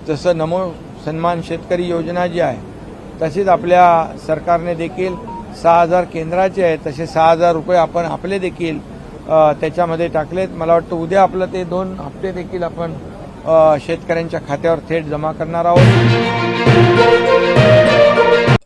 जसं नमो सन्मान शेतकरी योजना जी आहे तशीच आपल्या सरकारने देखील 6,000 केंद्राचे आहेत, तसे 6,000 रुपये आपण आपले देखील त्याच्यामध्ये टाकलेत। मला वाटतं उद्या आपलं ते 2 हप्ते देखील आपण शेतकऱ्यांच्या खात्यावर थेट जमा करणार आहोत।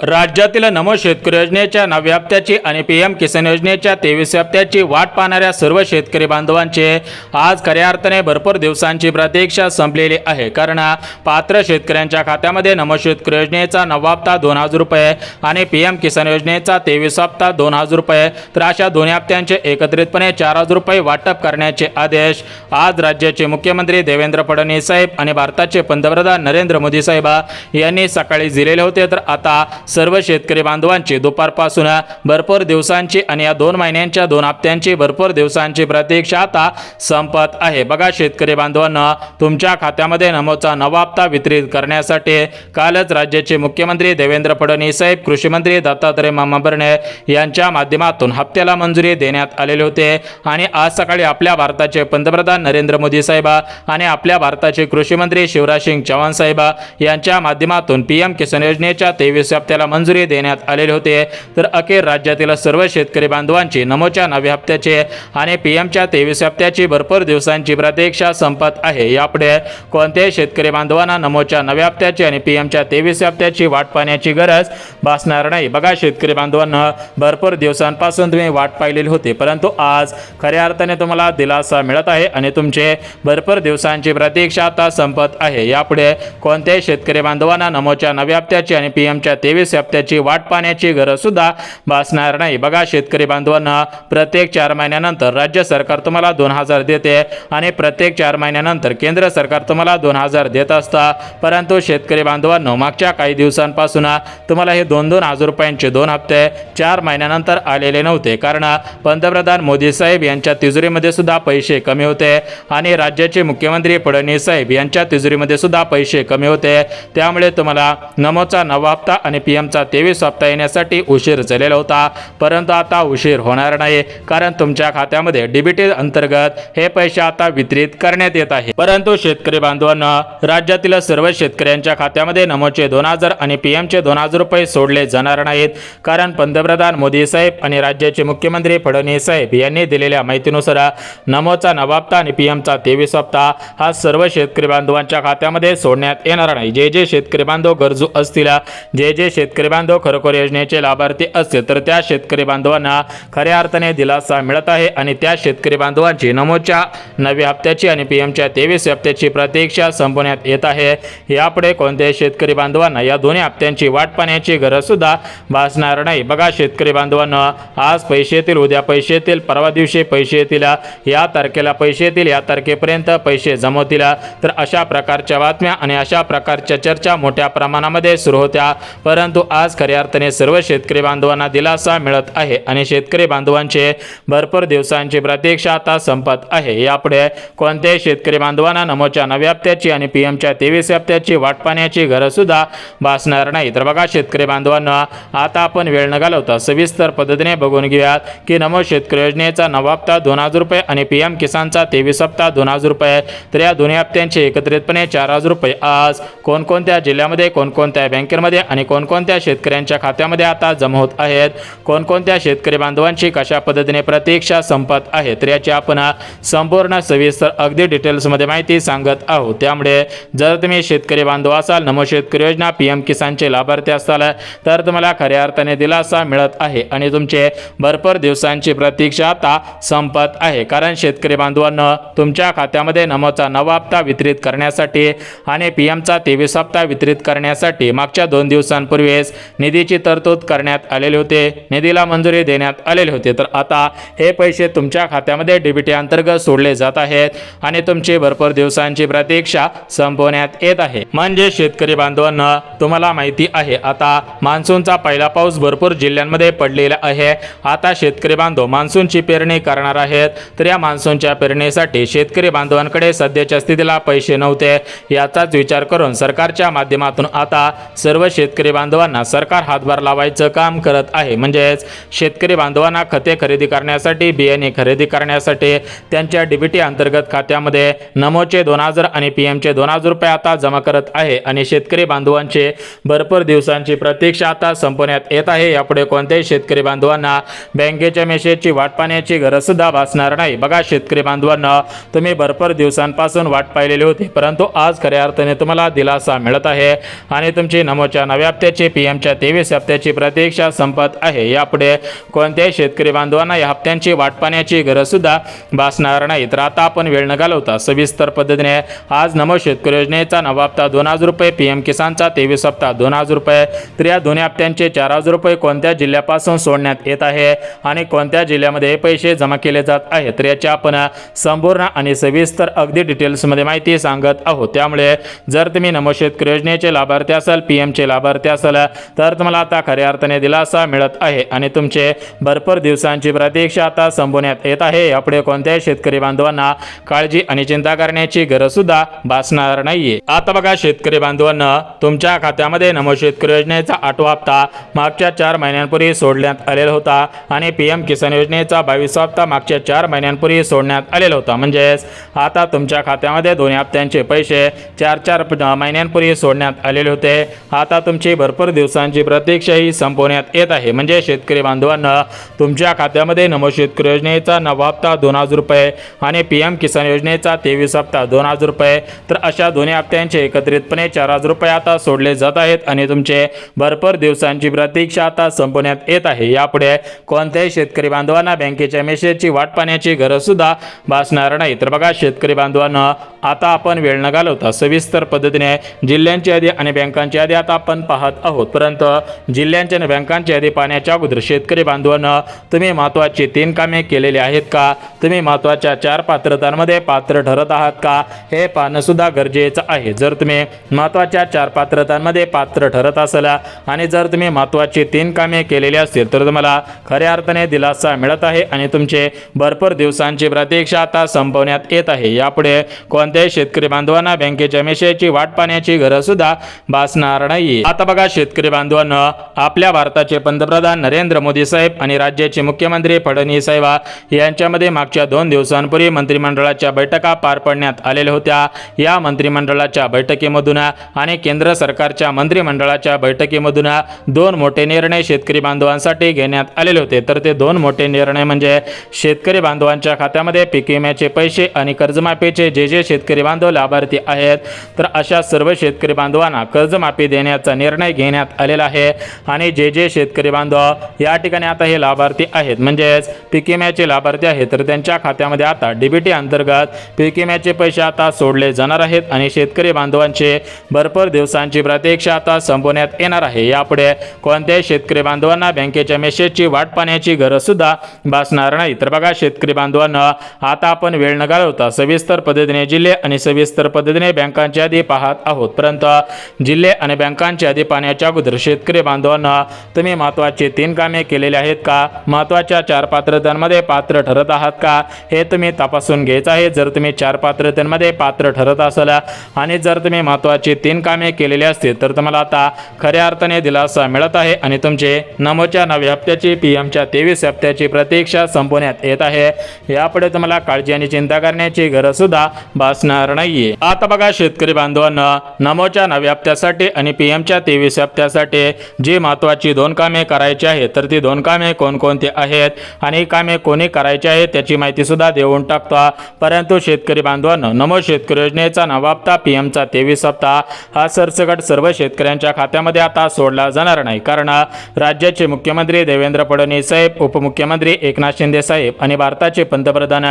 राज्यातील नमो शेतकरी योजनेच्या 9व्या हप्त्याची आणि पीएम किसान योजनेच्या 23व्या हप्त्याची वाट पाहणाऱ्या सर्व शेतकरी बांधवांचे आज खऱ्या अर्थाने भरपूर दिवसांची प्रतीक्षा संपलेली आहे। कारण पात्र शेतकऱ्यांच्या खात्यामध्ये नमो शेतकरी योजनेचा 9वा हप्ता 2,000 रुपये आणि पीएम किसान योजनेचा 23वा हप्ता 2,000 रुपये, तर अशा दोन्ही हप्त्यांचे एकत्रितपणे 4,000 रुपये वाटप करण्याचे आदेश आज राज्याचे मुख्यमंत्री देवेंद्र फडणवीस साहेब आणि भारताचे पंतप्रधान नरेंद्र मोदी साहेब यांनी सकाळी दिलेले होते। तर आता सर्व शेतकरी बांधवांची दुपारपासून भरपूर दिवसांची आणि या 2 महिन्यांच्या 2 हप्त्यांची भरपूर दिवसांची प्रतीक्षा आता संपत आहे। बघा शेतकरी बांधवांना, तुमच्या खात्यामध्ये नमोचा 9वा हप्ता वितरित करण्यासाठी कालच राज्याचे मुख्यमंत्री देवेंद्र फडणवीस साहेब, कृषी मंत्री दत्तात्रय मामा भरणे यांच्या माध्यमातून हप्त्याला मंजुरी देण्यात आलेले होते। आणि आज सकाळी आपल्या भारताचे पंतप्रधान नरेंद्र मोदी साहेब आणि आपल्या भारताचे कृषी मंत्री शिवराज सिंग चौहान साहेब यांच्या माध्यमातून पीएम किसान योजनेच्या 23व्या हप्त्याला मंजुरी देण्यात आलेले होते। तर अखेर राज्यातील सर्व शेतकरी बांधवांची नमोच्या 9व्या हप्त्याचे आणि पीएमच्या 23व्या हप्त्याची भरपूर दिवसांची प्रतीक्षा संपत आहे। यापुढे कोणत्याही शेतकरी बांधवांना नमोच्या 9व्या हप्त्याची आणि पीएमच्या 23व्या हप्त्याची वाट पाहण्याची गरज भासणार नाही। बघा शेतकरी बांधवांना, भरपूर दिवसांपासून तुम्ही वाट पाहिलेली होती, परंतु आज खऱ्या अर्थाने तुम्हाला दिलासा मिळत आहे आणि तुमचे भरपूर दिवसांची प्रतीक्षा आता संपत आहे। यापुढे कोणत्याही शेतकरी बांधवांना नमोच्या 9व्या हप्त्याची आणि पीएमच्या 23व्या हप्त्याची वाट पाहण्याची गरज सुद्धा भासणार नाही। बघा शेतकरी बांधवांना, प्रत्येक 4 महिन्यानंतर राज्य सरकार तुम्हाला 2,000 देते आणि प्रत्येक 4 महिन्यानंतर केंद्र सरकार तुम्हाला 2,000 देत असता, परंतु शेतकरी बांधवांनो, मागच्या काही दिवसांपासून तुम्हाला हे 2,000 रुपयांचे 2 हप्ते 4 महिन्यानंतर आलेले नव्हते। कारण पंतप्रधान मोदी साहेब यांच्या तिजोरीमध्ये सुद्धा पैसे कमी होते आणि राज्याचे मुख्यमंत्री फडणवीस साहेब यांच्या तिजोरीमध्ये सुद्धा पैसे कमी होते। त्यामुळे तुम्हाला नमोचा 9वा हप्ता आणि पीएमचा 23 हप्ता येण्यासाठी उशीर झालेला होता, परंतु आता उशीर होणार नाही, कारण तुमच्या खात्यामध्ये डीबीटी अंतर्गत हे पैसे आता वितरित करण्यात येत आहे। परंतु शेतकरी बांधवांना, राज्यातील सर्व शेतकऱ्यांच्या खात्यामध्ये नमोचे 2,000 आणि पीएमचे 2,000 रुपये सोडले जाणार नाहीत, कारण पंतप्रधान मोदी साहेब आणि राज्याचे मुख्यमंत्री फडणवीस साहेब यांनी दिलेल्या माहितीनुसार नमोचा 9वा हप्ता आणि पीएमचा 23 हप्ता हा सर्व शेतकरी बांधवांच्या खात्यामध्ये सोडण्यात येणार नाही। जे शेतकरी बांधव गरजू असतील, जे शेतकरी बांधव खरोखर योजनेचे लाभार्थी असतील, तर त्या शेतकरी बांधवांना खऱ्या अर्थाने दिलासा मिळत आहे आणि त्या शेतकरी बांधवांची नमोच्या 9व्या हप्त्याची आणि पीएमच्या 23 हप्त्याची प्रतीक्षा संपवण्यात येत आहे। यापुढे कोणत्याही शेतकरी बांधवांना या दोन्ही हप्त्यांची वाट पाहण्याची गरज सुद्धा भासणार नाही। बघा शेतकरी बांधवांना, आज पैसे येतील, उद्या पैसे येतील, परवा दिवशी पैसे येतील, या तारखेला पैसे येतील, या तारखेपर्यंत पैसे जमवतील, तर अशा प्रकारच्या बातम्या आणि अशा प्रकारच्या चर्चा मोठ्या प्रमाणामध्ये सुरू होत्या, परंतु आज खऱ्या अर्थाने सर्व शेतकरी बांधवांना दिलासा मिळत आहे आणि शेतकरी बांधवांचे भरपूर दिवसांची प्रतीक्षा आता संपत आहे। यापुढे कोणत्याही शेतकरी बांधवांना नमोच्या 9व्या हप्त्याची आणि पीएमच्या 23 हप्त्याची वाट पाहण्याची गरज सुद्धा भासणार नाही। तर बघा शेतकरी बांधवांना, आता आपण वेळ न घालवता सविस्तर पद्धतीने बघून घेऊयात की नमो शेतकरी योजनेचा 9वा हप्ता 2,000 रुपये आणि पीएम किसानचा 23 हप्ता 2,000 रुपये, तर या दोन्ही हप्त्यांचे एकत्रितपणे 4,000 रुपये आज कोणकोणत्या जिल्ह्यामध्ये, कोणकोणत्या बँकेमध्ये आणि कोणकोणत्या शेतकऱ्यांच्या खात्यामध्ये आता जमा होत आहेत, कोणकोणत्या शेतकरी बांधवांची कशा पद्धतीने प्रतीक्षा संपत आहे, तर याची आपण संपूर्ण सविस्तर अगदी डिटेल्समध्ये माहिती सांगत आहोत। त्यामुळे जर तुम्ही शेतकरी बांधव असाल, नमो शेतकरी योजना पीएम किसानचे लाभार्थी असाल, तर तुम्हाला खऱ्या अर्थाने दिलासा मिळत आहे आणि तुमचे भरपूर दिवसांची प्रतीक्षा आता संपत आहे। कारण शेतकरी बांधवांना, तुमच्या खात्यामध्ये नमोचा 9वा हप्ता वितरित करण्यासाठी आणि पीएमचा 23 हप्ता वितरित करण्यासाठी मागच्या 2 दिवसांपूर्वीच निधीची तरतूद करण्यात आलेले होते, निधीला मंजुरी देण्यात आलेले होते। तर आता हे पैसे तुमच्या खात्यामध्ये डीबीटी अंतर्गत सोडले जात आहेत आणि तुमची भरपूर दिवसांची प्रतीक्षा संपवण्यात येत आहे। म्हणजे शेतकरी बांधवांना, तुम्हाला माहिती आहे, आता मान्सूनचा पहिला पाऊस भरपूर जिल्ह्यांमध्ये पडलेला आहे। आता शेतकरी बांधव मान्सूनची पेरणी करणार आहेत, तर या मान्सूनच्या पेरणीसाठी शेतकरी बांधवांकडे सध्याच्या स्थितीला पैसे नव्हते। याचाच विचार करून सरकारच्या माध्यमातून आता सर्व शेतकरी बांधव बांधवांना सरकार हातभार लावायचं काम करत आहे. म्हणजेच शेतकरी बांधवांना खते खरेदी करण्यासाठी, बियाणे खरेदी करण्यासाठी त्यांच्या डीबीटी अंतर्गत खात्यामध्ये नमोचे 2000 आणि पीएमचे 2000 रुपये आता जमा करत आहे आणि शेतकरी बांधवांचे भरपूर दिवसांची प्रतीक्षा आता संपवण्यात येत आहे. यापुढे कोणत्याही शेतकरी बांधवांना बँकेच्या मेसेजची वाट पाहण्याची गरज सुद्धा भासणार नाही. बघा शेतकरी बांधवांना, तुम्ही भरपूर दिवसांपासून वाट पाहिलेली होती, परंतु आज खऱ्या अर्थाने तुम्हाला दिलासा मिळत आहे आणि तुमची नमोच्या नव्या हप्त्याची, पीएमच्या 23 हप्त्याची प्रतीक्षा संपत आहे. यापुढे कोणत्याही शेतकरी बांधवांना या हप्त्यांची वाट पाहण्याची गरज सुद्धा भासणार नाही. तर आता आपण वेळ न घालवता सविस्तर पद्धतीने आज नमो शेतकरी योजनेचा नवा हप्ता 2000 रुपये, पीएम किसानचा 23 हप्ता 2000 रुपये, तर या दोन्ही हप्त्यांचे 4000 रुपये कोणत्या जिल्ह्यापासून सोडण्यात येत आहे आणि कोणत्या जिल्ह्यामध्ये हे पैसे जमा केले जात आहेत, तर याची आपण संपूर्ण आणि सविस्तर अगदी डिटेल्समध्ये माहिती सांगत आहोत. त्यामुळे जर तुम्ही नमो शेतकरी योजनेचे लाभार्थी असाल, पीएमचे लाभार्थी असाल, तर तुम्हाला आता खऱ्या अर्थाने दिलासा मिळत आहे आणि तुमचे भरपूर दिवसांची प्रतीक्षा आता संपवण्यात येत आहे. यापुढे कोणत्याही शेतकरी बांधवांना काळजी आणि चिंता करण्याची गरज सुद्धा भासणार नाहीये. आता बघा शेतकरी बांधवांना, तुमच्या खात्यामध्ये नमो शेतकरी योजनेचा 8वा हप्ता मागच्या 4 महिन्यांपूर्वी सोडण्यात आलेला होता आणि पीएम किसान योजनेचा 22वा हप्ता मागच्या 4 महिन्यांपूर्वी सोडण्यात आलेला होता. म्हणजेच आता तुमच्या खात्यामध्ये दोन्ही हप्त्यांचे पैसे 4 महिन्यांपूर्वी सोडण्यात आलेले होते. आता तुमची भरपूर दिवसांची प्रतीक्षा ही संपवण्यात येत आहे. म्हणजे शेतकरी बांधवांना, तुमच्या खात्यामध्ये नमो शेतकरी योजनेचा नवा हप्ता 2000 रुपये आणि पीएम किसान योजनेचा 23 हप्ता 2000 रुपये, तर अशा दोन्ही हप्त्यांचे एकत्रितपणे 4000 रुपये आता सोडले जात आहेत आणि तुमचे भरपूर दिवसांची प्रतीक्षा आता संपवण्यात येत आहे. यापुढे कोणत्याही शेतकरी बांधवांना बँकेच्या मेसेजची वाट पाहण्याची गरज सुद्धा भासणार नाही. तर बघा शेतकरी बांधवांना, आता आपण वेळ न घालवता सविस्तर पद्धतीने जिल्ह्यांची यादी आणि बँकांची यादी आता आपण पाहत आहोत. परंतु जिल्ह्यांची आणि बँकांची यादी पाहण्याच्या अगोदर शेतकरी बांधवांना, तुम्ही महत्त्वाची 3 कामे केलेली आहेत का, तुम्ही महत्त्वाच्या 4 पात्रतांमध्ये पात्र ठरत आहात का, हे पाहणं सुद्धा गरजेचं आहे. जर तुम्ही महत्त्वाच्या 4 पात्रतांमध्ये पात्र ठरत असाल आणि जर तुम्ही महत्त्वाची 3 कामे केलेली असतील, तर तुम्हाला खऱ्या अर्थाने दिलासा मिळत आहे आणि तुमचे भरपूर दिवसांची प्रतीक्षा आता संपवण्यात येत आहे. यापुढे कोणत्याही शेतकरी बांधवांना बँकेच्या मेसेजची वाट पाहण्याची गरज सुद्धा भासणार नाही. आता बघा शेतकरी बांधवांना, आपल्या भारताचे पंतप्रधान नरेंद्र मोदी साहेब आणि राज्याचे मुख्यमंत्री फडणवीस साहेब यांच्यामध्ये मागच्या 2 दिवसांपूर्वी मंत्रिमंडळाच्या बैठका पार पडण्यात आलेल्या होत्या. या मंत्रिमंडळाच्या बैठकीमधून आणि केंद्र सरकारच्या मंत्रिमंडळाच्या बैठकीमधून 2 मोठे निर्णय शेतकरी बांधवांसाठी घेण्यात आलेले होते. तर ते 2 मोठे निर्णय म्हणजे शेतकरी बांधवांच्या खात्यामध्ये पीक विम्याचे पैसे आणि कर्जमाफीचे जे शेतकरी बांधव लाभार्थी आहेत, तर अशा सर्व शेतकरी बांधवांना कर्जमाफी देण्याचा निर्णय घेण्यात आलेला आहे. आणि जे शेतकरी बांधव या ठिकाणी आता हे लाभार्थी आहेत, म्हणजेच पीक विम्याचे लाभार्थी आहेत, तर त्यांच्या खात्यामध्ये आता डीबीटी अंतर्गत पीक विम्याचे पैसे आता सोडले जाणार आहेत आणि शेतकरी बांधवांचे भरपूर दिवसांची प्रतीक्षा आता संपवण्यात येणार आहे. यापुढे कोणत्याही शेतकरी बांधवांना बँकेच्या मेसेजची वाट पाहण्याची गरज सुद्धा भासणार नाही. तर बघा शेतकरी बांधवांना, आता आपण वेळ न घालवता सविस्तर पद्धतीने जिल्हे आणि सविस्तर पद्धतीने बँकांची यादी पाहत आहोत. परंतु जिल्हे आणि बँकांची यादी पाहण्याच्या अगोदर शेतकरी बांधवांना, तुम्ही महत्त्वाचे 3 कामे केलेली आहेत का, महत्त्वाच्या 4 पात्रतांमध्ये पात्र ठरत आहात का, हे तुम्ही तपासून घ्यायचं आहे. जर तुम्ही 4 पात्रतांमध्ये पात्र ठरत असाल आणि जर तुम्ही महत्त्वाची 3 कामे केलेली असतील, तर तुम्हाला आता खऱ्या अर्थाने दिलासा मिळत आहे आणि तुमचे नमोच्या नव्या हप्त्याची, पीएमच्या 23 हप्त्याची प्रतीक्षा संपवण्यात येत आहे. यापुढे तुम्हाला काळजी आणि चिंता करण्याची गरज सुद्धा भासणार नाहीये. आता बघा शेतकरी बांधवांना, नमोच्या नव्या हप्त्यासाठी आणि पीएमच्या 23 हप्त्यासाठी जी महत्त्वाची 2 कामे करायची आहेत, तर ती 2 कामे कोणकोणती आहेत आणि कामे कोणी करायची आहेत त्याची माहिती सुद्धा देऊन टाकतो. परंतु शेतकरी बांधवांना, नमो शेतकरी योजनेचा नवा हप्ता, पीएमचा 23 हप्ता हा सरसकट सर्व शेतकऱ्यांच्या खात्यामध्ये आता सोडला जाणार नाही. कारण राज्याचे मुख्यमंत्री देवेंद्र फडणवीस साहेब, उपमुख्यमंत्री एकनाथ शिंदे साहेब आणि भारताचे पंतप्रधान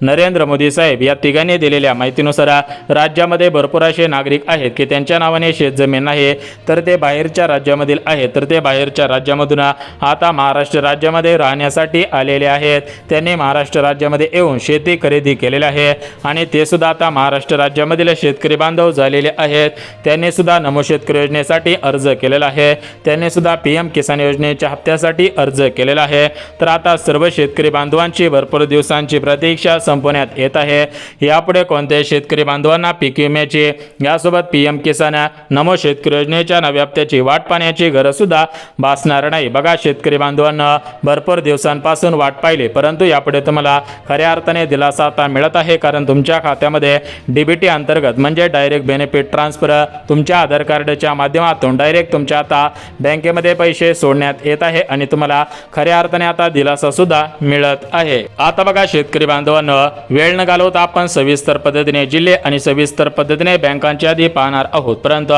नरेंद्र मोदी साहेब या तिघांनी दिलेल्या माहितीनुसार राज्यामध्ये भरपूर असे नागरिक आहेत की त्यांच्या नावाने शेतजमीन नाही, तर ते बाहेरच्या राज्यामधील आहेत, तर ते बाहेरच्या राज्यामधून आता महाराष्ट्र राज्यामध्ये राहण्यासाठी आलेले आहेत. त्यांनी महाराष्ट्र राज्यामध्ये येऊन शेती खरेदी केलेली आहे आणि ते सुद्धा आता महाराष्ट्र राज्यामधील शेतकरी बांधव झालेले आहेत. त्यांनी सुद्धा नमो शेतकरी योजनेसाठी अर्ज केलेला आहे. त्यांनी सुद्धा पीएम किसान योजनेच्या हप्त्यासाठी अर्ज केलेला आहे. तर आता सर्व शेतकरी बांधवांची भरपूर दिवसांची प्रतीक्षा संपवण्यात येत आहे. यापुढे कोणत्याही शेतकरी बांधवांना पीक विम्याची, यासोबत पीएम किसान, नमो शेतकरी योजनेच्या नव्या हप्त्याची हप्त्याची वाट पाहण्याची गरज सुद्धा भासणार नाही. बघा शेतकरी बांधवांना भरपूर दिवसांपासून वाट पाहिली, परंतु यापुढे तुम्हाला खऱ्या अर्थाने दिलासा आता मिळत आहे, कारण तुमच्या खात्यामध्ये डीबीटी अंतर्गत म्हणजे डायरेक्ट बेनिफिट ट्रान्सफर तुमच्या आधार कार्डच्या माध्यमातून डायरेक्ट तुमच्या आता बँकेमध्ये पैसे सोडण्यात येत आहे आणि तुम्हाला खऱ्या अर्थाने आता दिलासा सुद्धा मिळत आहे. आता बघा शेतकरी बांधवांनो, वेळ न घालवता आपण सविस्तर पद्धतीने जिल्हे आणि सविस्तर पद्धतीने बँकांची यादी पाहणार आहोत. परंतु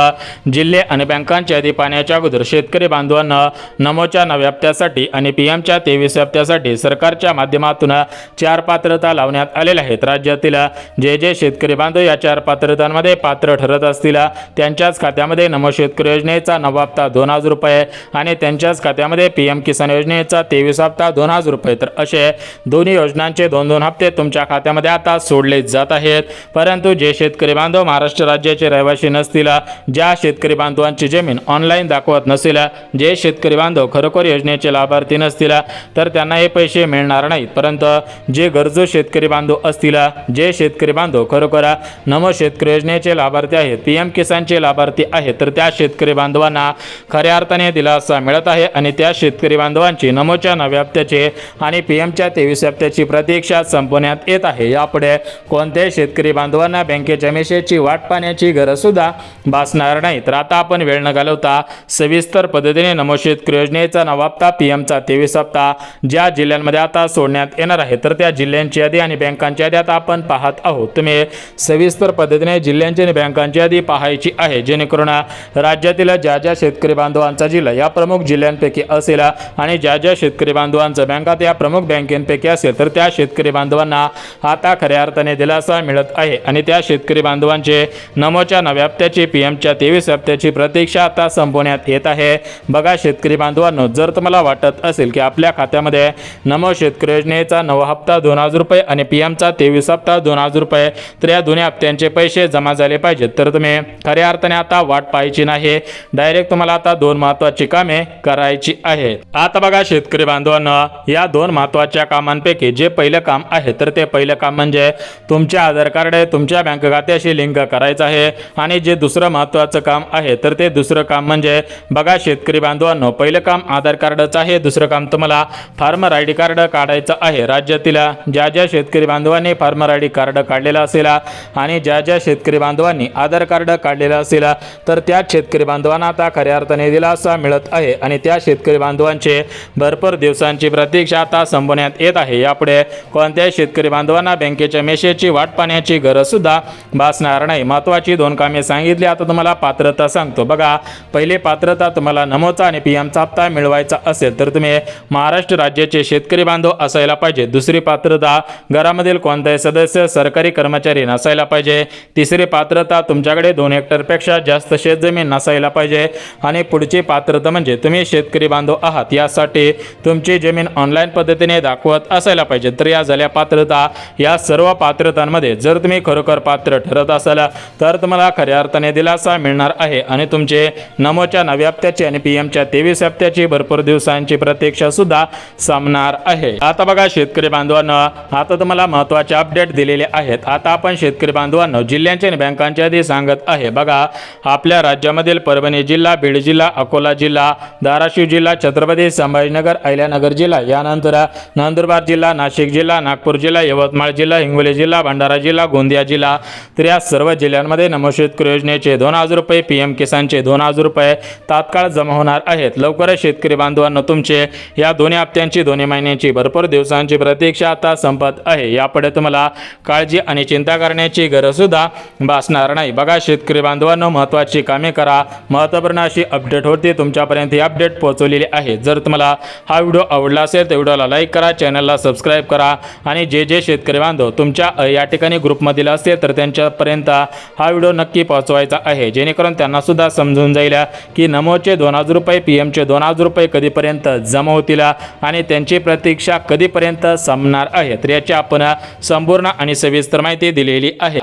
जिल्हे आणि बँकांची यादी पाहण्याच्या अगोदर शेतकरी बांधवांना नमोच्या नव्या हप्त्यासाठी आणि पीएमच्या 23 हप्त्यासाठी सरकारच्या माध्यमातून 4 पात्रता लावण्यात आलेल्या आहेत. राज्यातील जे शेतकरी बांधव या 4 पात्रतांमध्ये पात्र ठरत असतील त्यांच्याच खात्यामध्ये नमो शेतकरी योजनेचा नवा हप्ता 2000 रुपये आणि त्यांच्याच खात्यामध्ये पीएम किसान योजनेचा 23 हप्ता 2000 रुपये, तर असे दोन्ही योजनांचे 2-2 हप्ते तुमच्या खात्यामध्ये आता सोडले जात आहेत. परंतु जे शेतकरी बांधव महाराष्ट्र राज्याचे रहिवासी नसतील, ज्या शेतकरी बांधवांची जमीन ऑनलाईन दाखवत नसेल, जे शेतकरी बांधव खरोखर योजनेचे लाभार्थी नसतील, तर त्यांना हे पैसे मिळणार नाहीत. परंतु जे गरजू शेतकरी बांधव असतील, जे शेतकरी बांधव खरोखर नमो शेतकरी योजनेचे लाभार्थी आहेत, पीएम किसानचे लाभार्थी आहेत, तर त्या शेतकरी बांधवांना खऱ्या अर्थाने दिलासा मिळत आहे आणि त्या शेतकरी बांधवांची नमोच्या नव्या हप्त्याचे आणि पीएमच्या 23 हप्त्याची प्रतीक्षा संपवण्यात येत आहे. यापुढे कोणत्याही शेतकरी बांधवांना बँकेच्या मेसेजची वाट पाहण्याची गरज सुद्धा भासणार नाही. तर आता आपण वेळ न घालवता सविस्तर पद्धतीने नमो शेतकरी योजनेचा नवा हप्ता, पीएमचा 23 हप्ता ज्या जिल्ह्यांमध्ये आता सोडण्यात येणार आहे, तर त्या जिल्ह्यांची यादी आणि बँकांची यादी आता आपण पाहत आहोत. तुम्ही सविस्तर पद्धतीने जिल्ह्यांची आणि बँकांची यादी पाहायची आहे, जेणेकरून राज्यातील ज्या शेतकरी बांधवांचा जिल्हा या प्रमुख जिल्ह्यांपैकी असेल आणि ज्या शेतकरी बांधवांचा बँकात या प्रमुख बँकेपैकी असेल, तर त्या शेतकरी बांधवांना आता खऱ्या अर्थाने दिलासा मिळत आहे आणि त्या शेतकरी बांधवांचे नमोच्या नव्या हप्त्याची पीएमच्या 23 हप्त्याची प्रतीक्षा आता संपवण्यात येत आहे. बघा शेतकरी बांधवांनो, जर तुम्हाला वाटत असेल की आपल्या खात्यामध्ये नमो शेतकरी योजनेचा नवा हप्ता 2000 रुपये आणि पीएमचा 23 हप्ता 2000 रुपये, तर या दोन्ही हप्त्यांचे पैसे जमा झाले पाहिजेत, तर तुम्ही खऱ्या अर्थाने आता वाट पाहायची नाही. डायरेक्ट तुम्हाला आता 2 महत्त्वाची कामे करायची आहेत. आता बघा शेतकरी बांधवांनो, या 2 महत्त्वाच्या कामांपैकी जे पहिलं काम आहे, तर ते पहिलं काम म्हणजे तुमचे आधार कार्ड तुमच्या बँक खात्याशी लिंक करायचं आहे आणि जे दुसरं महत्त्वाचं काम आहे, तर ते दुसरं काम म्हणजे बघा शेतकरी बांधवांनो, पहिलं काम आधार कार्डचं आहे, दुसरं काम तुम्हाला फार्मर आयडी कार्ड काढायचं आहे. राज्यातील ज्या शेतकरी बांधवांनी फार्मर आयडी कार्ड काढलेलं असेल आणि ज्या शेतकरी बांधवांनी आधार कार्ड काढलेलं असेल, तर त्या शेतकरी बांधवांना आता खऱ्या अर्थाने दिलासा मिळत आहे आणि त्या शेतकरी बांधवांचे भरपूर दिवसांची प्रतीक्षा आता संपवण्यात येत आहे. यापुढे कोणत्याही शेतकरी बांधवांना बँकेच्या मेसेजची वाट पाहण्याची गरज सुद्धा भासणार नाही. महत्त्वाची 2 कामे सांगितली. आता तुम्हाला पात्रता सांगतो. बघा, पहिली पात्रता तुम्हाला नमोचा आणि पीएमचा हप्ता मिळवायचा असेल, तर तुम्ही महाराष्ट्र राज्याचे शेतकरी बांधव असायला पाहिजे. दुसरी पात्रता, घरामधील कोणताही सदस्य सरकारी कर्मचारी नसायला पाहिजे. तिसरी पात्रता, तुमच्याकडे 2 हेक्टरपेक्षा जास्त शेतजमीन नसायला पाहिजे. आणि पुढची पात्रता म्हणजे तुम्ही शेतकरी बांधव आहात, यासाठी तुमची जमीन ऑनलाईन पद्धतीने दाखवत असायला पाहिजे. तर या झाल्या पात्रता. या सर्व पात्रतांमध्ये जर तुम्ही खरोखर पात्र ठरत असाल, तर तुम्हाला खऱ्या अर्थाने दिलासा मिळणार आहे आणि तुमचे नमोच्या नव्या हप्त्याची आणि पीएमच्या 23 हप्त्याची भरपूर दिवसांची प्रतीक्षा सुद्धा संपणार आहे. आता बघा शेतकरी बांधवांनो, आता तुम्हाला महत्त्वाचे अपडेट दिलेले आहेत. आता आपण शेतकरी बांधवांनो जिल्ह्यांची आणि बँकांची यादी सांगत आहे. बघा, आपल्या राज्यामधील परभणी जिल्हा, बीड जिल्हा, अकोला जिल्हा, धाराशिव जिल्हा, छत्रपती संभाजीनगर, अहिल्यानगर जिल्हा, यानंतर नंदुरबार जिल्हा, नाशिक जिल्हा, नागपूर जिल्हा, यवतमाळ जिल्हा, हिंगोली जिल्हा, भंडारा जिल्हा, गोंदिया जिल्हा, तर या सर्व जिल्ह्यांमध्ये नमो शेतकरी योजनेचे 2000 रुपये, पीएम किसानचे 2000 रुपये तात्काळ जमा होणार आहेत. लवकरच शेतकरी बांधवांनो, तुमचे या दोन्ही हप्त्यांची 2 महिन्यांची भरपूर दिवसांची प्रतीक्षा आता संपत आहे. यापुढे तुम्हाला काळजी आणि चिंता करण्याची गरज सुद्धा भासणार नाही. बघा शेतकरी बांधवांनो, महत्त्वाची कामे करा. महत्त्वपूर्ण अशी अपडेट होती तुमच्यापर्यंत ही अपडेट पोहोचवलेली आहे. जर तुम्हाला हा व्हिडिओ आवडला असेल तर व्हिडिओला लाईक करा, चॅनलला सबस्क्राईब करा आणि जे शेतकरी बांधव तुमच्या या ठिकाणी ग्रुपमधील असतील तर त्यांच्यापर्यंत हा व्हिडिओ नक्की पोहोचवायचा आहे, जेणेकरून त्यांना सुद्धा समजून जाईल की नमोचे 2000 रुपये, पीएमचे 2000 रुपये कधीपर्यंत जमा होतील आणि त्यांची प्रतीक्षा कधीपर्यंत संपणार आहे. तर याची आपण संपूर्ण आणि सविस्तर माहिती दिलेली आहे.